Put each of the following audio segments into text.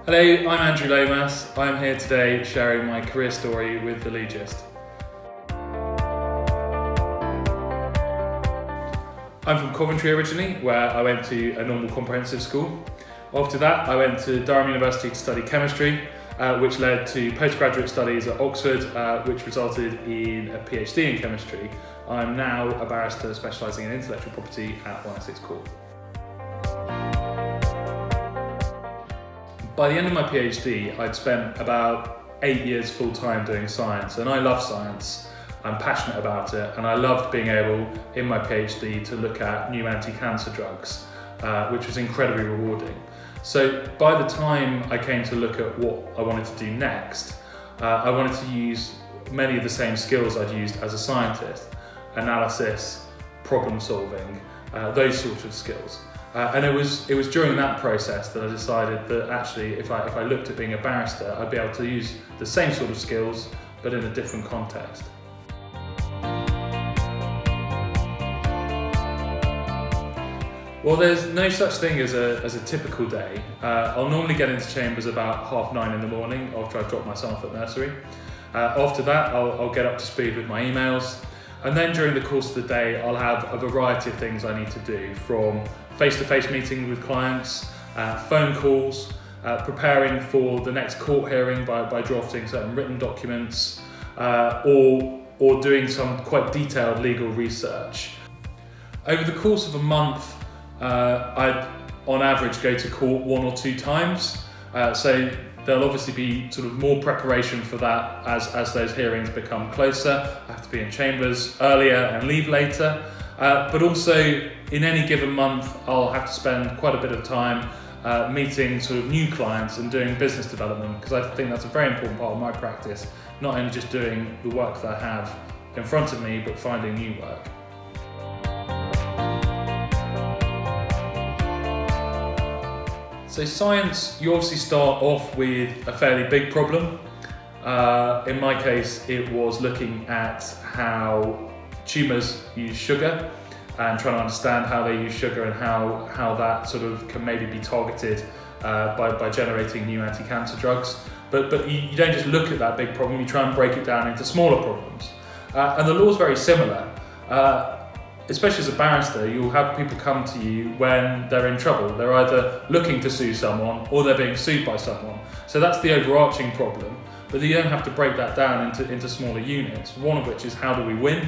Hello, I'm Andrew Lomas. I'm here today sharing my career story with the Legists. I'm from Coventry originally, where I went to a normal comprehensive school. After that, I went to Durham University to study chemistry, which led to postgraduate studies at Oxford, which resulted in a PhD in chemistry. I'm now a barrister specialising in intellectual property at One Essex Court. By the end of my PhD, I'd spent about 8 years full-time doing science, and I love science. I'm passionate about it, and I loved being able, in my PhD, to look at new anti-cancer drugs, which was incredibly rewarding. So by the time I came to look at what I wanted to do next, I wanted to use many of the same skills I'd used as a scientist: analysis, problem solving, those sorts of skills. And it was during that process that I decided that actually if I looked at being a barrister, I'd be able to use the same sort of skills but in a different context. Well, there's no such thing as a typical day. I'll normally get into chambers about 9:30 in the morning after I've dropped my son off at nursery. After that, I'll get up to speed with my emails. And then during the course of the day, I'll have a variety of things I need to do, from face-to-face meetings with clients, phone calls, preparing for the next court hearing by drafting certain written documents, or doing some quite detailed legal research. Over the course of a month, I'd on average go to court 1 or 2 times. So there'll obviously be sort of more preparation for that as those hearings become closer. I have to be in chambers earlier and leave later. But also in any given month, I'll have to spend quite a bit of time meeting sort of new clients and doing business development, because I think that's a very important part of my practice, not only just doing the work that I have in front of me, but finding new work. So science, you obviously start off with a fairly big problem. In my case, it was looking at how tumours use sugar and trying to understand how they use sugar and how that sort of can maybe be targeted by generating new anti-cancer drugs. But you don't just look at that big problem, you try and break it down into smaller problems. And the law is very similar. Especially as a barrister, you'll have people come to you when they're in trouble. They're either looking to sue someone or they're being sued by someone. So that's the overarching problem, but you don't have to break that down into smaller units, one of which is how do we win?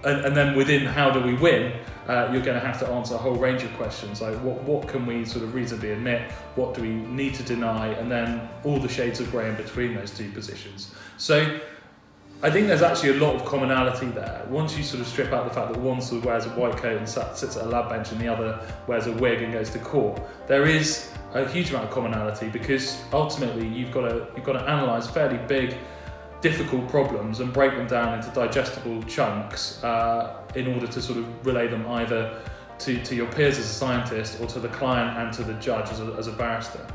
And then within how do we win, you're going to have to answer a whole range of questions, like what can we sort of reasonably admit, what do we need to deny, and then all the shades of grey in between those two positions. So I think there's actually a lot of commonality there. Once you sort of strip out the fact that one sort of wears a white coat and sits at a lab bench and the other wears a wig and goes to court, there is a huge amount of commonality, because ultimately you've got to analyse fairly big, difficult problems and break them down into digestible chunks in order to sort of relay them either to your peers as a scientist or to the client and to the judge as a barrister.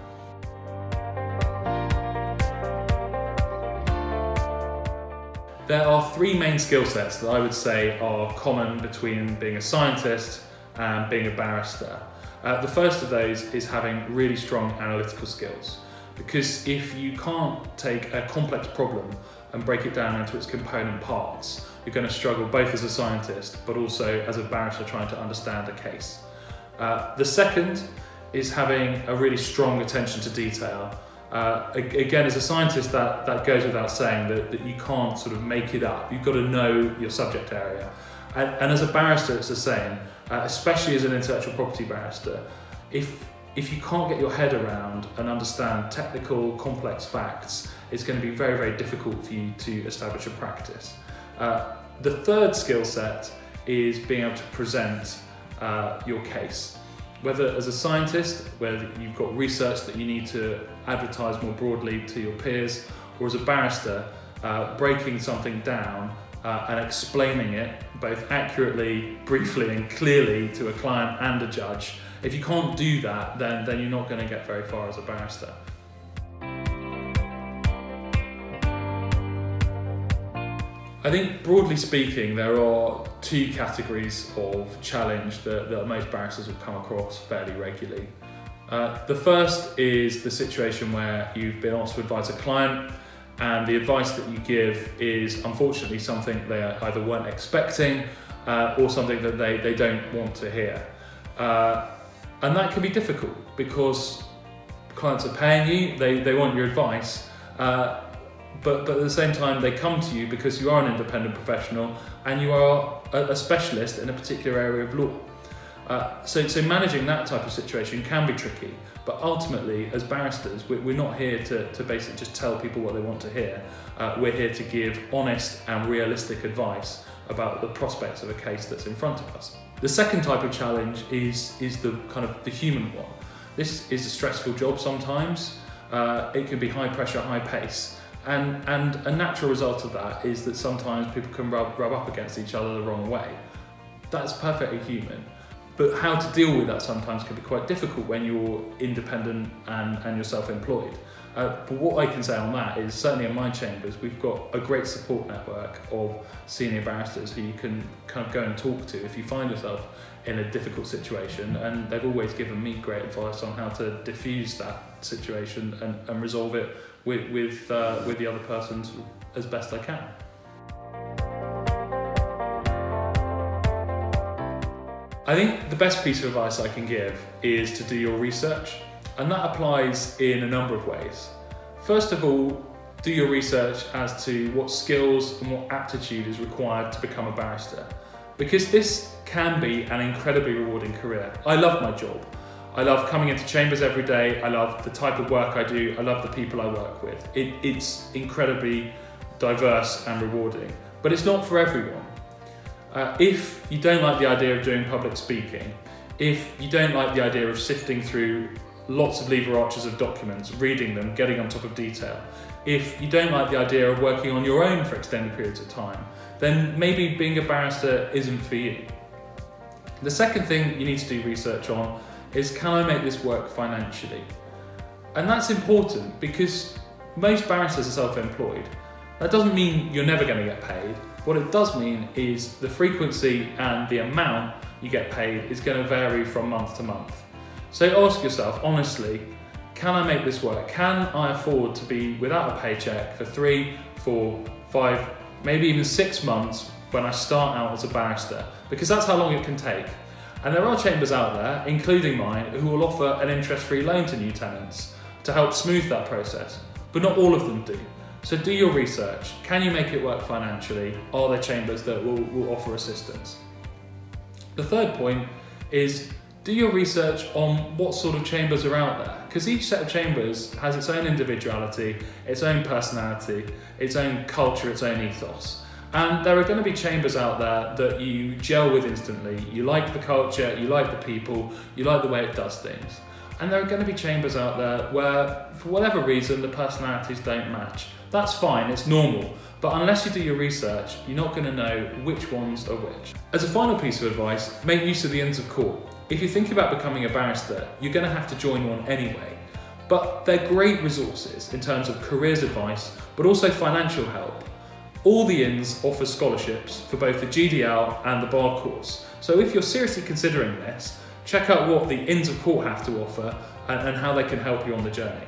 There are 3 main skill sets that I would say are common between being a scientist and being a barrister. The first of those is having really strong analytical skills, because if you can't take a complex problem and break it down into its component parts, you're going to struggle both as a scientist but also as a barrister trying to understand a case. The second is having a really strong attention to detail. Again, as a scientist, that goes without saying that you can't sort of make it up. You've got to know your subject area. And as a barrister, it's the same, especially as an intellectual property barrister. If you can't get your head around and understand technical, complex facts, it's going to be very, very difficult for you to establish a practice. The third skill set is being able to present your case. Whether as a scientist, where you've got research that you need to advertise more broadly to your peers, or as a barrister, breaking something down and explaining it both accurately, briefly and clearly to a client and a judge. If you can't do that, then you're not going to get very far as a barrister. I think broadly speaking, there are 2 categories of challenge that most barristers will come across fairly regularly. The first is the situation where you've been asked to advise a client and the advice that you give is unfortunately something they either weren't expecting or something that they don't want to hear. And that can be difficult because clients are paying you, they want your advice, but at the same time they come to you because you are an independent professional and you are a specialist in a particular area of law. So managing that type of situation can be tricky, but ultimately as barristers we're not here to basically just tell people what they want to hear. We're here to give honest and realistic advice about the prospects of a case that's in front of us. The second type of challenge is the kind of the human one. This is a stressful job sometimes. It can be high pressure, high pace. And a natural result of that is that sometimes people can rub up against each other the wrong way. That's perfectly human. But how to deal with that sometimes can be quite difficult when you're independent and you're self-employed. But what I can say on that is certainly in my chambers, we've got a great support network of senior barristers who you can kind of go and talk to if you find yourself in a difficult situation, and they've always given me great advice on how to diffuse that situation and resolve it with the other person as best I can. I think the best piece of advice I can give is to do your research, and that applies in a number of ways. First of all, do your research as to what skills and what aptitude is required to become a barrister, because this can be an incredibly rewarding career. I love my job. I love coming into chambers every day. I love the type of work I do. I love the people I work with. It's incredibly diverse and rewarding, but it's not for everyone. If you don't like the idea of doing public speaking, if you don't like the idea of sifting through lots of lever arches of documents, reading them, getting on top of detail, if you don't like the idea of working on your own for extended periods of time, then maybe being a barrister isn't for you. The second thing you need to do research on is, can I make this work financially? And that's important because most barristers are self-employed. That doesn't mean you're never going to get paid. What it does mean is the frequency and the amount you get paid is going to vary from month to month. So ask yourself honestly, can I make this work? Can I afford to be without a paycheck for 3, 4, 5, maybe even 6 months when I start out as a barrister? Because that's how long it can take. And there are chambers out there, including mine, who will offer an interest-free loan to new tenants to help smooth that process, but not all of them do. So do your research. Can you make it work financially? Are there chambers that will offer assistance? The third point is, do your research on what sort of chambers are out there, because each set of chambers has its own individuality, its own personality, its own culture, its own ethos. And there are going to be chambers out there that you gel with instantly. You like the culture, you like the people, you like the way it does things. And there are going to be chambers out there where, for whatever reason, the personalities don't match. That's fine, it's normal. But unless you do your research, you're not going to know which ones are which. As a final piece of advice, make use of the Inns of Court. If you're thinking about becoming a barrister, you're going to have to join one anyway. But they're great resources in terms of careers advice, but also financial help. All the inns offer scholarships for both the GDL and the bar course. So if you're seriously considering this, check out what the Inns of Court have to offer and how they can help you on the journey.